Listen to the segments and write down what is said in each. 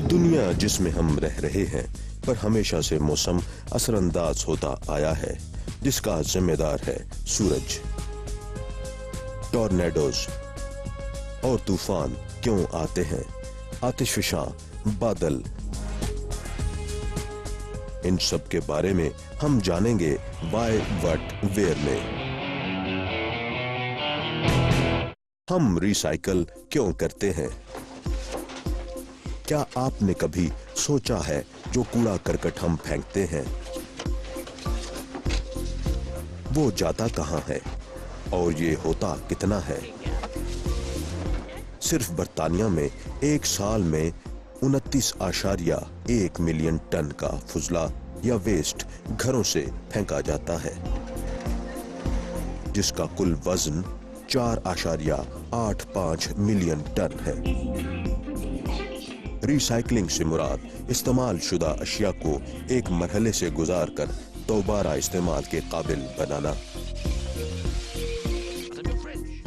दुनिया जिसमें हम रह रहे हैं पर हमेशा से मौसम असरअंदाज होता आया है, जिसका जिम्मेदार है सूरज। टॉर्नेडोज और तूफान क्यों आते हैं, आतिशफशां बादल, इन सब के बारे में हम जानेंगे वाई व्हाट वेयर में। हम रिसाइकल क्यों करते हैं? क्या आपने कभी सोचा है जो कूड़ा करकट हम फेंकते हैं वो जाता कहां है और ये होता कितना है? सिर्फ बर्तानिया में एक साल में 29.1 मिलियन टन का फुजला या वेस्ट घरों से फेंका जाता है, जिसका कुल वजन 4.85 मिलियन टन है। रिसाइकलिंग से मुराद इस्तेमाल शुदा अशिया को एक मरहले से गुजार कर दोबारा इस्तेमाल के काबिल बनाना,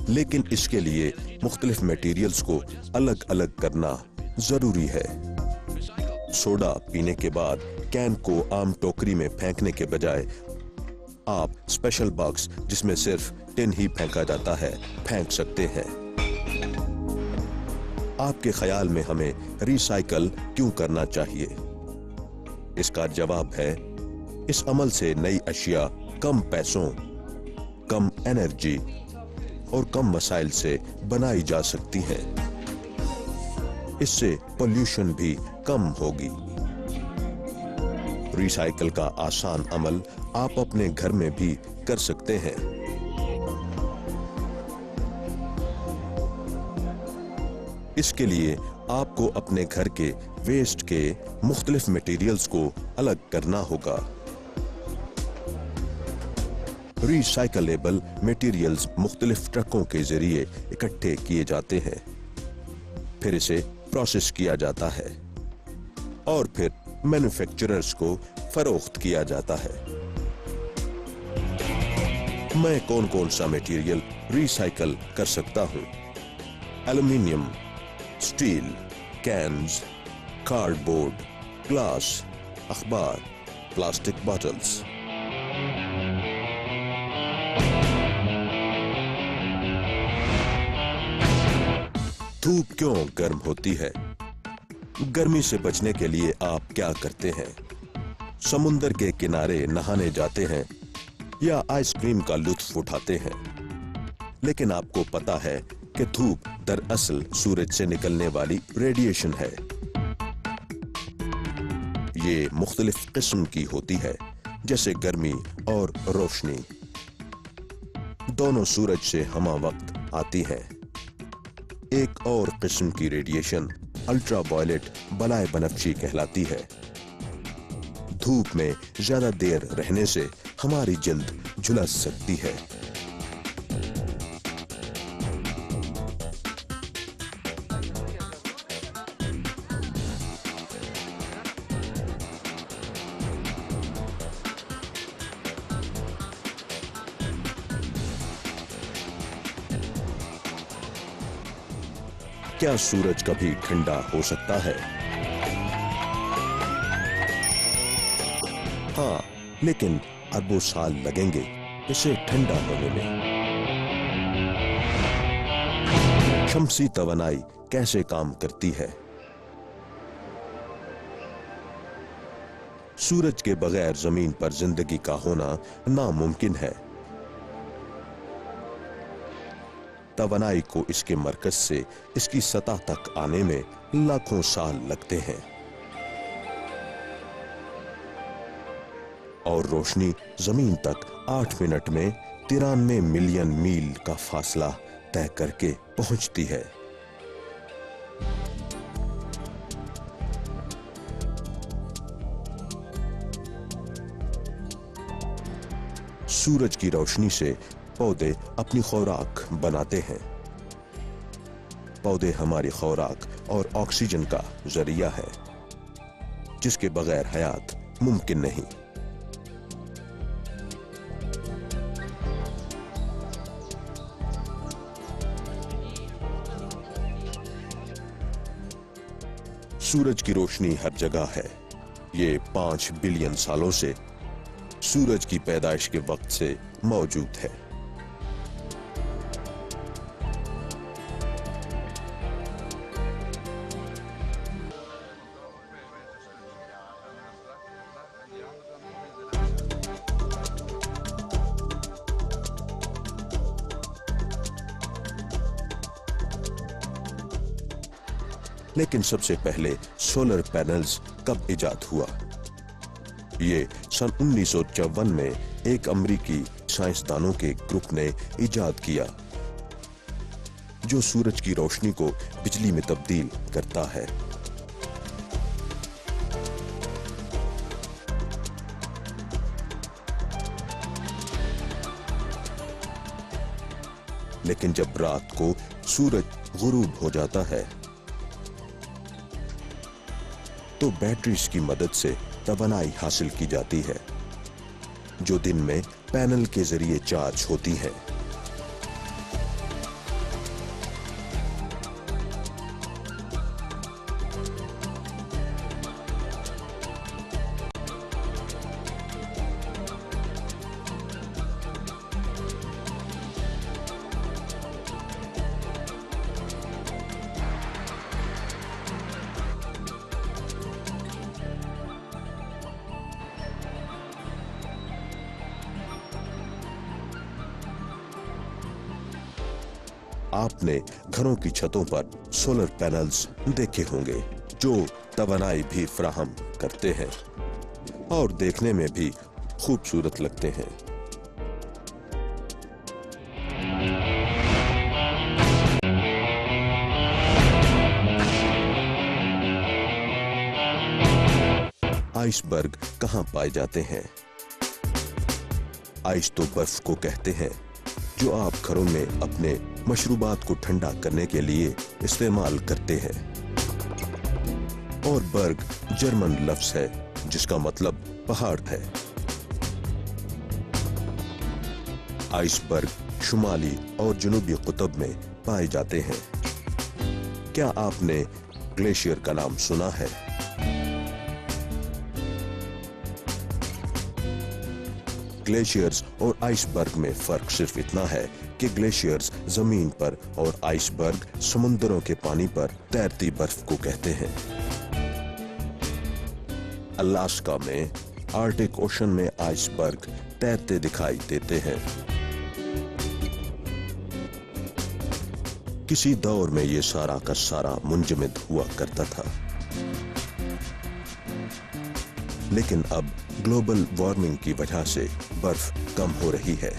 लेकिन इसके लिए मुख्तलिफ मटेरियल्स को अलग अलग करना जरूरी है। सोडा पीने के बाद कैन को आम टोकरी में फेंकने के बजाय आप स्पेशल बॉक्स जिसमें सिर्फ टिन ही फेंका जाता है फेंक सकते हैं। आपके ख्याल में हमें रिसाइकल क्यों करना चाहिए? इसका जवाब है, इस अमल से नई अशिया कम पैसों, कम एनर्जी और कम वसाइल से बनाई जा सकती हैं। इससे पोल्यूशन भी कम होगी। रिसाइकल का आसान अमल आप अपने घर में भी कर सकते हैं। इसके लिए आपको अपने घर के वेस्ट के मुख्तलिफ मटेरियल्स को अलग करना होगा। रिसाइकलेबल मटेरियल्स मुख्तलिफ ट्रकों के जरिए इकट्ठे किए जाते हैं, फिर इसे प्रोसेस किया जाता है और फिर मैन्युफैक्चरर्स को फरोख्त किया जाता है। मैं कौन कौन सा मटेरियल रिसाइकल कर सकता हूं? Aluminium, steel, cans, cardboard, glass, अखबार, प्लास्टिक बॉटल्स। धूप क्यों गर्म होती है? गर्मी से बचने के लिए आप क्या करते हैं? समुंदर के किनारे नहाने जाते हैं या आइसक्रीम का लुत्फ उठाते हैं? लेकिन आपको पता है कि धूप दरअसल सूरज से निकलने वाली रेडिएशन है। ये मुख्तलिफ किस्म की होती है, जैसे गर्मी और रोशनी। दोनों सूरज से हमा वक्त आती है। एक और किस्म की रेडिएशन अल्ट्रावायलेट बलाए बनफशी कहलाती है। धूप में ज्यादा देर रहने से हमारी जल्द झुलस सकती है। क्या सूरज कभी ठंडा हो सकता है? हाँ, लेकिन अरबों साल लगेंगे इसे ठंडा होने में। शम्सी तवानाई कैसे काम करती है? सूरज के बगैर जमीन पर जिंदगी का होना नामुमकिन है। तवानाई को इसके मरकज से इसकी सतह तक आने में लाखों साल लगते हैं और रोशनी जमीन तक 8 मिनट में 93 मिलियन मील का फासला तय करके पहुंचती है। सूरज की रोशनी से पौधे अपनी खुराक बनाते हैं। पौधे हमारी खुराक और ऑक्सीजन का जरिया है, जिसके बगैर हयात मुमकिन नहीं। सूरज की रोशनी हर जगह है। ये 5 बिलियन सालों से सूरज की पैदाइश के वक्त से मौजूद है। लेकिन सबसे पहले सोलर पैनल्स कब इजाद हुआ? ये सन 1954 में एक अमेरिकी साइंसदानों के ग्रुप ने इजाद किया, जो सूरज की रोशनी को बिजली में तब्दील करता है। लेकिन जब रात को सूरज गुरूब हो जाता है तो बैटरीज की मदद से तवानाई हासिल की जाती है, जो दिन में पैनल के जरिए चार्ज होती है। आपने घरों की छतों पर सोलर पैनल्स देखे होंगे, जो तवानाई भी फराहम करते हैं और देखने में भी खूबसूरत लगते हैं। आइसबर्ग कहां पाए जाते हैं? आइस तो बर्फ को कहते हैं, जो आप घरों में अपने मशरूबात को ठंडा करने के लिए इस्तेमाल करते हैं। और बर्ग जर्मन लफ्ज है जिसका मतलब पहाड़ है। आइसबर्ग शुमाली और जनूबी कुतब में पाए जाते हैं। क्या आपने ग्लेशियर का नाम सुना है? ग्लेशियर्स और आइसबर्ग में फर्क सिर्फ इतना है कि ग्लेशियर्स जमीन पर और आइसबर्ग समुद्रों के पानी पर तैरती बर्फ को कहते हैं। अलास्का में आर्कटिक ओशन में आइसबर्ग तैरते दिखाई देते हैं। किसी दौर में ये सारा का सारा मुंजमद हुआ करता था, लेकिन अब ग्लोबल वार्मिंग की वजह से बर्फ कम हो रही है।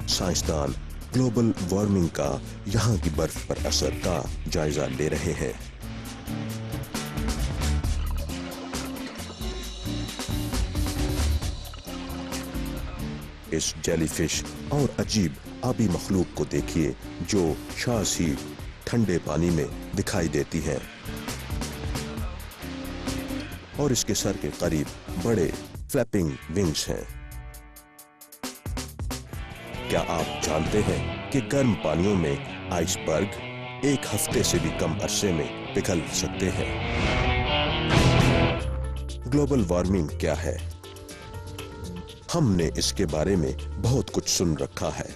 साइंसदान ग्लोबल वार्मिंग का यहां की बर्फ पर असर का जायजा ले रहे हैं। इस जेलीफिश और अजीब आबी मखलूक को देखिए, जो शास ही ठंडे पानी में दिखाई देती है और इसके सर के करीब बड़े फ्लैपिंग विंग्स हैं। क्या आप जानते हैं कि गर्म पानियों में आइसबर्ग एक हफ्ते से भी कम अरसे में पिघल सकते हैं? ग्लोबल वार्मिंग क्या है? हमने इसके बारे में बहुत कुछ सुन रखा है।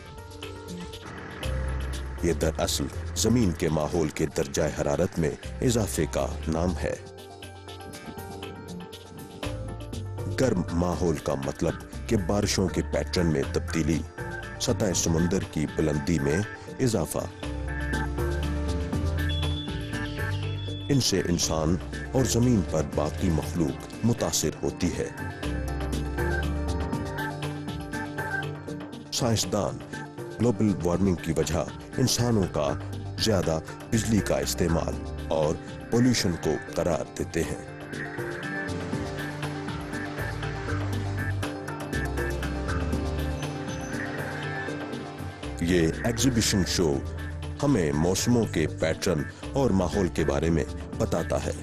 ये दरअसल जमीन के माहौल के दर्जाए हरारत में इजाफे का नाम है। गर्म माहौल का मतलब कि बारिशों के पैटर्न में तब्दीली, सतह समुद्र की बुलंदी में इजाफा। इनसे इंसान और जमीन पर बाकी मखलूक मुतासिर होती है। साइंसदान ग्लोबल वार्मिंग की वजह इंसानों का ज्यादा बिजली का इस्तेमाल और पोल्यूशन को करार देते हैं। ये एग्जीबिशन शो हमें मौसमों के पैटर्न और माहौल के बारे में बताता है।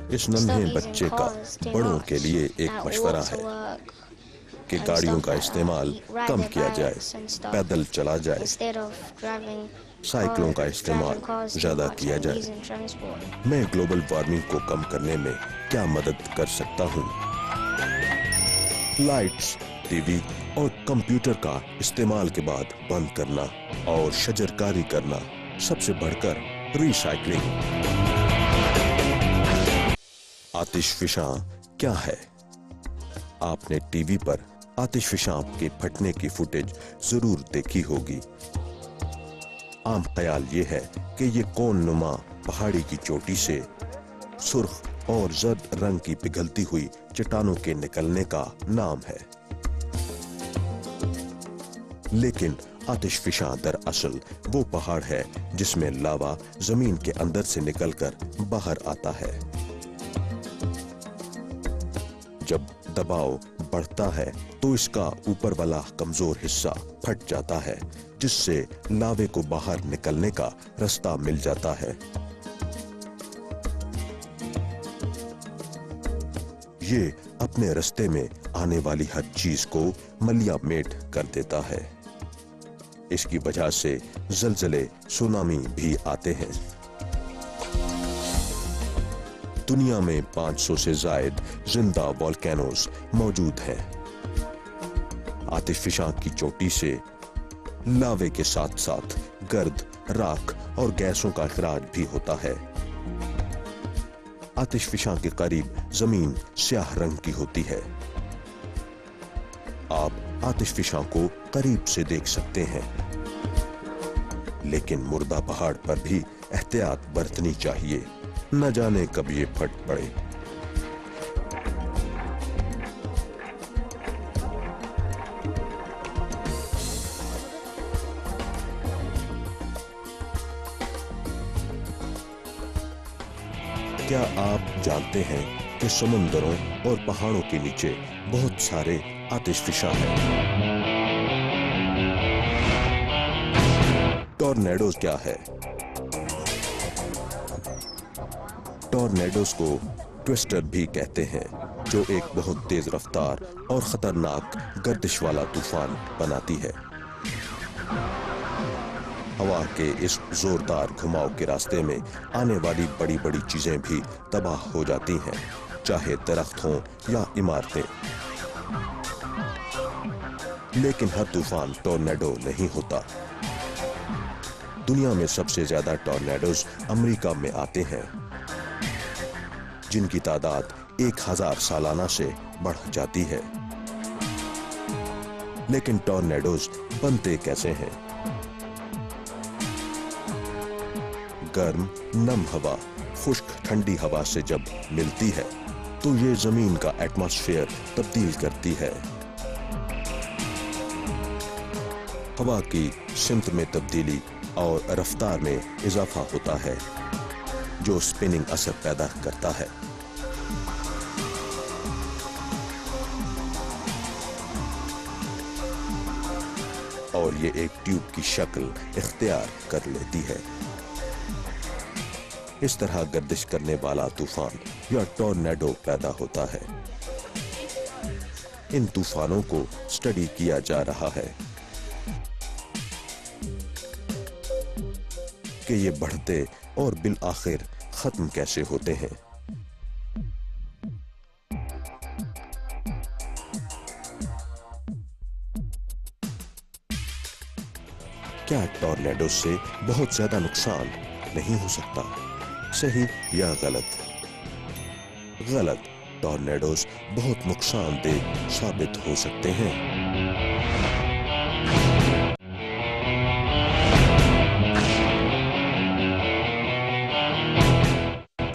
इस नन्हे बच्चे का बड़ों के लिए एक मशवरा है। کہ گاڑیوں کا استعمال کم کیا جائے، پیدل چلا جائے، سائیکلوں کا استعمال زیادہ کیا جائے۔ میں گلوبل وارمنگ کو کم کرنے میں کیا مدد کر سکتا ہوں؟ لائٹس، ٹی وی اور کمپیوٹر کا استعمال کے بعد بند کرنا اور شجرکاری کرنا، سب سے بڑھ کر ریسائکلنگ۔ آتش فشاں کیا ہے؟ آپ نے ٹی وی پر آتش فشاں کے پھٹنے کی فوٹیج ضرور دیکھی ہوگی۔ عام خیال یہ ہے کہ یہ کون نما پہاڑی کی چوٹی سے سرخ اور زرد رنگ کی پگھلتی ہوئی چٹانوں کے نکلنے کا نام ہے، لیکن آتش فشاں دراصل وہ پہاڑ ہے جس میں لاوا زمین کے اندر سے نکل کر باہر آتا ہے۔ جب دباؤ بڑھتا ہے تو اس کا اوپر والا کمزور حصہ پھٹ جاتا ہے، جس سے لاوے کو باہر نکلنے کا راستہ مل جاتا ہے۔ یہ اپنے راستے میں آنے والی ہر چیز کو ملیا میٹ کر دیتا ہے۔ اس کی وجہ سے زلزلے، سونامی بھی آتے ہیں۔ دنیا میں 500 سے زائد زندہ والکینوز موجود ہیں۔ آتش فشاں کی چوٹی سے لاوے کے ساتھ ساتھ گرد، راکھ اور گیسوں کا اخراج بھی ہوتا ہے۔ آتش فشاں کے قریب زمین سیاہ رنگ کی ہوتی ہے۔ آپ آتش فشاں کو قریب سے دیکھ سکتے ہیں، لیکن مردہ پہاڑ پر بھی احتیاط برتنی چاہیے، نہ جانے کب یہ پھٹ پڑے۔ کیا آپ جانتے ہیں کہ سمندروں اور پہاڑوں کے نیچے بہت سارے آتش فشاں ہیں؟ ٹورنیڈوز کیا ہے؟ ٹورنیڈوز کو ٹویسٹر بھی کہتے ہیں، جو ایک بہت تیز رفتار اور خطرناک گردش والا طوفان بناتی ہے۔ ہوا کے اس زوردار گھماؤ کے راستے میں آنے والی بڑی بڑی چیزیں بھی تباہ ہو جاتی ہیں، چاہے درخت ہوں یا عمارتیں۔ لیکن ہر طوفان ٹورنیڈو نہیں ہوتا۔ دنیا میں سب سے زیادہ ٹورنیڈوز امریکہ میں آتے ہیں، جن کی تعداد 1000 سالانہ سے بڑھ جاتی ہے۔ لیکن ٹورنیڈوز بنتے کیسے ہیں؟ گرم نم ہوا خشک ٹھنڈی ہوا سے جب ملتی ہے تو یہ زمین کا ایٹماسفیئر تبدیل کرتی ہے۔ ہوا کی سمت میں تبدیلی اور رفتار میں اضافہ ہوتا ہے، جو سپننگ اثر پیدا کرتا ہے۔ اور یہ ایک ٹیوب کی شکل اختیار کر لیتی ہے۔ اس طرح گردش کرنے والا طوفان یا ٹورنیڈو پیدا ہوتا ہے۔ ان طوفانوں کو اسٹڈی کیا جا رہا ہے کہ یہ بڑھتے اور بالآخر ختم کیسے ہوتے ہیں۔ کیا ٹورنیڈو سے بہت زیادہ نقصان نہیں ہو سکتا؟ صحیح یا غلط؟ غلط۔ ٹورنیڈوز بہت نقصان دہ ثابت ہو سکتے ہیں۔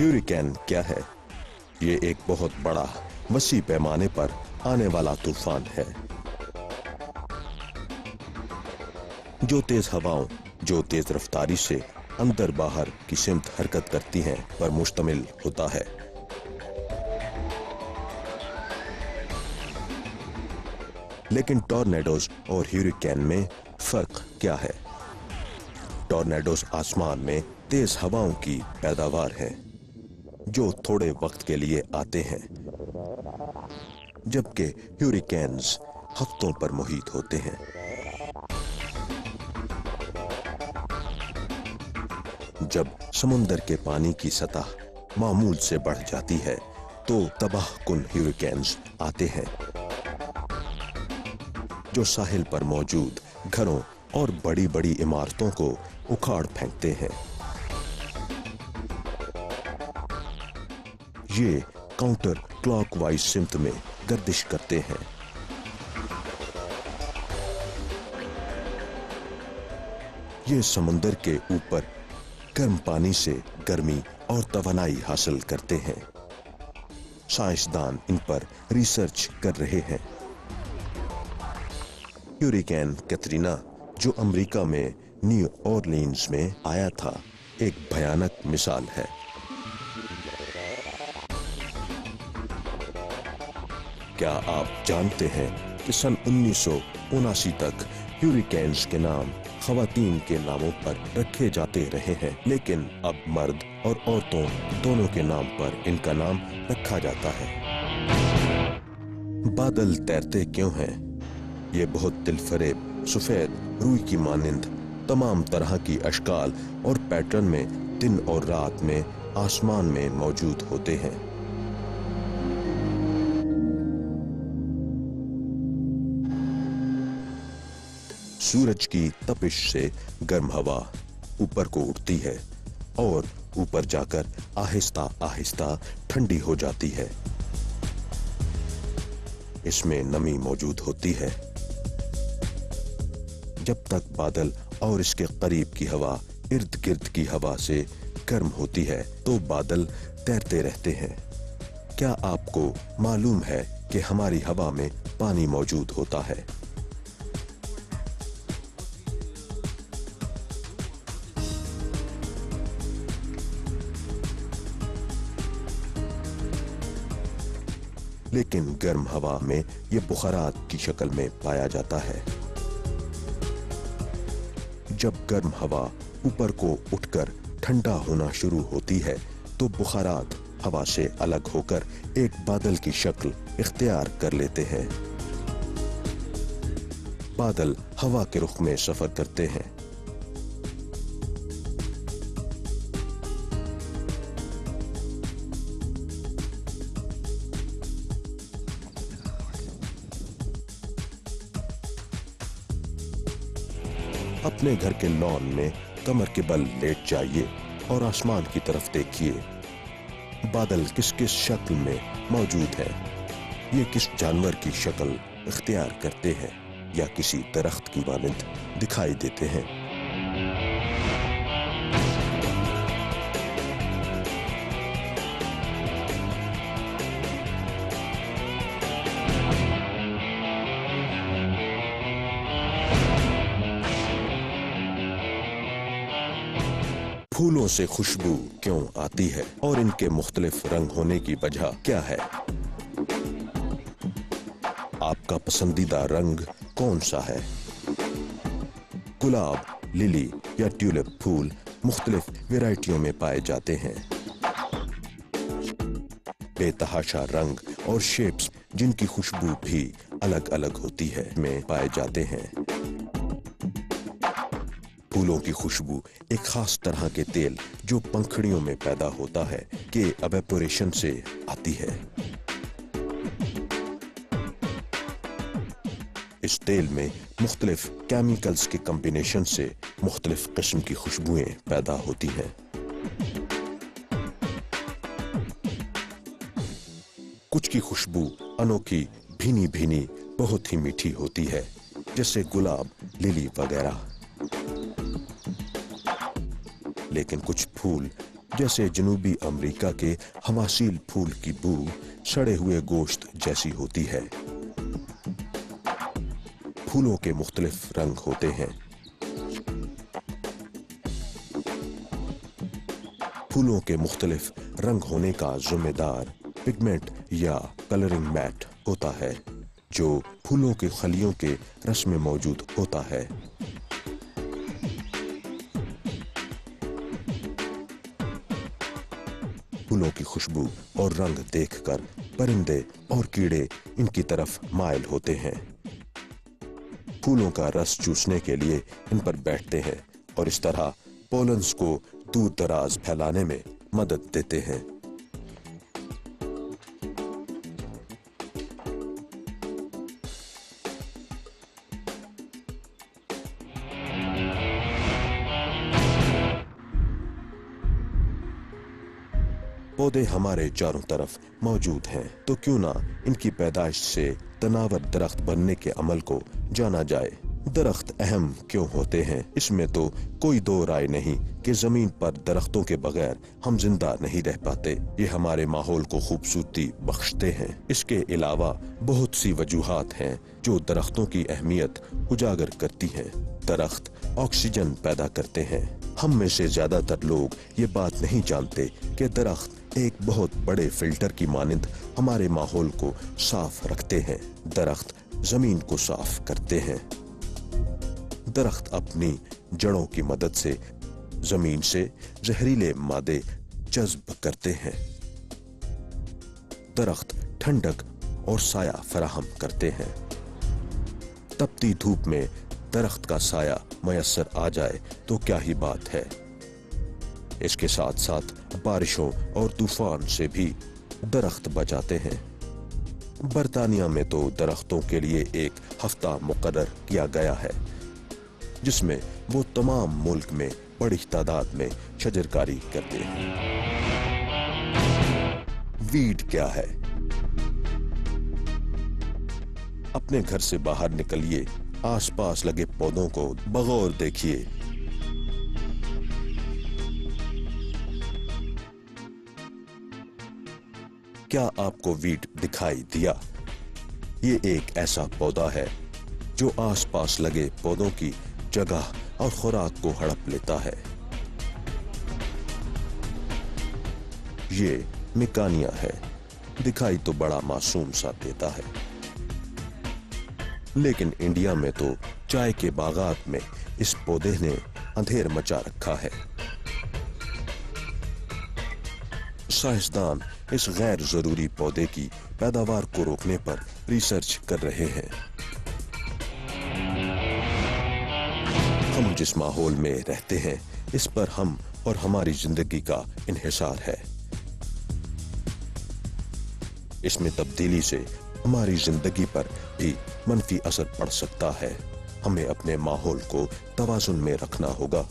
ہیوریکین کیا ہے؟ یہ ایک بہت بڑا، وسیع پیمانے پر آنے والا طوفان ہے، جو تیز ہواؤں، جو تیز رفتاری سے اندر باہر کی سمت حرکت کرتی ہیں پر مشتمل ہوتا ہے۔ لیکن ٹورنیڈوز اور ہیوریکین میں فرق کیا ہے؟ ٹورنیڈوز آسمان میں تیز ہواؤں کی پیداوار ہیں، جو تھوڑے وقت کے لیے آتے ہیں، جبکہ ہیوریکینز हफ्तों पर मुहित होते हैं। जब समुंदर के पानी की सतह मामूल से बढ़ जाती है तो तबाहकुन ह्यूरिकेन्स आते हैं जो साहिल पर मौजूद घरों और बड़ी-बड़ी इमारतों को उखाड़ फेंकते हैं। ये काउंटर क्लॉकवाइज सिमत में गर्दिश करते हैं। ये समुंदर के ऊपर गर्म पानी से गर्मी और तवानाई हासिल करते हैं। साइंसदान इन पर रिसर्च कर रहे हैं। ह्यूरिकेन कैटरीना, जो अमेरिका में न्यू ऑरलीन्स में आया था, एक भयानक मिसाल है। क्या आप जानते हैं कि सन 1979 तक ह्यूरिकेन्स के नाम खवातीन के नामों पर रखे जाते रहे हैं, लेकिन अब मर्द और औरतों दोनों के नाम पर इनका नाम रखा जाता है। बादल तैरते क्यों हैं? ये बहुत दिलफरेब सफेद रुई की मानिंद तमाम तरह की अशकाल और पैटर्न में दिन और रात में आसमान में मौजूद होते हैं। सूरज की तपिश से गर्म हवा ऊपर को उठती है और ऊपर जाकर आहिस्ता आहिस्ता ठंडी हो जाती है। इसमें नमी मौजूद होती है। जब तक बादल और इसके करीब की हवा इर्द गिर्द की हवा से गर्म होती है तो बादल तैरते रहते हैं। क्या आपको मालूम है कि हमारी हवा में पानी मौजूद होता है? लेकिन गर्म हवा में यह बुखारात की शक्ल में पाया जाता है। जब गर्म हवा ऊपर को उठकर ठंडा होना शुरू होती है तो बुखारात हवा से अलग होकर एक बादल की शक्ल इख्तियार कर लेते हैं। बादल हवा के रुख में सफर करते हैं। अपने घर के लॉन में कमर के बल लेट जाइए और आसमान की तरफ देखिए। बादल किस किस शक्ल में मौजूद है? ये किस जानवर की शक्ल इख्तियार करते हैं या किसी दरख्त की मानिंद दिखाई देते हैं? फूलों से खुशबू क्यों आती है और इनके मुख्तलिफ रंग होने की वजह क्या है? आपका पसंदीदा रंग कौन सा है? गुलाब, लिली या ट्यूलिप फूल मुख्तलिफ वैरायटियों में पाए जाते हैं। बेतहाशा रंग और शेप्स जिनकी खुशबू भी अलग अलग होती है में पाए जाते हैं। फूलों की खुशबू एक खास तरह के तेल जो पंखुड़ियों में पैदा होता है के एवेपोरेशन से आती है। इस तेल में मुख्तलिफ केमिकल्स के कॉम्बिनेशन से मुख्तलिफ किस्म की खुशबुएं पैदा होती हैं। कुछ की खुशबू अनोखी, भीनी भीनी, बहुत ही मीठी होती है, जैसे गुलाब, लिली वगैरह। लेकिन कुछ फूल जैसे जनूबी अमेरिका के हमासील फूल की बू सड़े हुए गोश्त जैसी होती है। फूलों के मुख्तलिफ रंग होते हैं। फूलों के मुख्तलिफ रंग होने का जिम्मेदार पिगमेंट या कलरिंग मैट होता है जो फूलों के खलियों के रस में मौजूद होता है। फूलों की खुशबू और रंग देखकर परिंदे और कीड़े इनकी तरफ माइल होते हैं। फूलों का रस चूसने के लिए इन पर बैठते हैं और इस तरह पोलन्स को दूर दराज फैलाने में मदद देते हैं। पौधे हमारे चारों तरफ मौजूद हैं, तो क्यों ना इनकी पैदाइश से तनावर दरख्त बनने के अमल को जाना जाए। दरख्त अहम क्यों होते हैं, इसमें तो कोई दो राय नहीं कि जमीन पर दरख्तों के बगैर हम जिंदा नहीं रह पाते। ये हमारे माहौल को खूबसूरती बख्शते हैं। इसके अलावा बहुत सी वजूहात हैं जो दरख्तों की अहमियत उजागर करती हैं। दरख्त ऑक्सीजन पैदा करते हैं। हम में से ज्यादातर लोग ये बात नहीं जानते कि दरख्त एक बहुत बड़े फिल्टर की मानिंद हमारे माहौल को साफ रखते हैं। दरख्त जमीन को साफ करते हैं। दरख्त अपनी जड़ों की मदद से जमीन से जहरीले मादे जज्ब करते हैं। दरख्त ठंडक और साया फराहम करते हैं। तपती धूप में दरख्त का साया मयस्सर आ जाए तो क्या ही बात है। इसके साथ साथ बारिशों और तूफान से भी दरख्त बचाते हैं। बर्तानिया में तो दरख्तों के लिए एक हफ्ता मुकर्रर किया गया है जिसमें वो तमाम मुल्क में बड़ी तादाद में शजरकारी करते हैं। वीड क्या है? अपने घर से बाहर निकलिए, आसपास लगे पौधों को बगौर देखिए। क्या आपको वीड दिखाई दिया? ये एक ऐसा पौधा है जो आसपास लगे पौधों की जगह और खुराक को हड़प लेता है। ये मिकानिया है। दिखाई तो बड़ा मासूम सा देता है, लेकिन इंडिया में तो चाय के बागात में इस पौधे ने अंधेर मचा रखा है। साइंसदान इस गैर जरूरी पौधे की पैदावार को रोकने पर रिसर्च कर रहे हैं। हम जिस माहौल में रहते हैं इस पर हम और हमारी जिंदगी का इन्हिसार है। इसमें तब्दीली से हमारी जिंदगी पर भी मनफी असर पड़ सकता है। हमें अपने माहौल को तवाज़ुन में रखना होगा।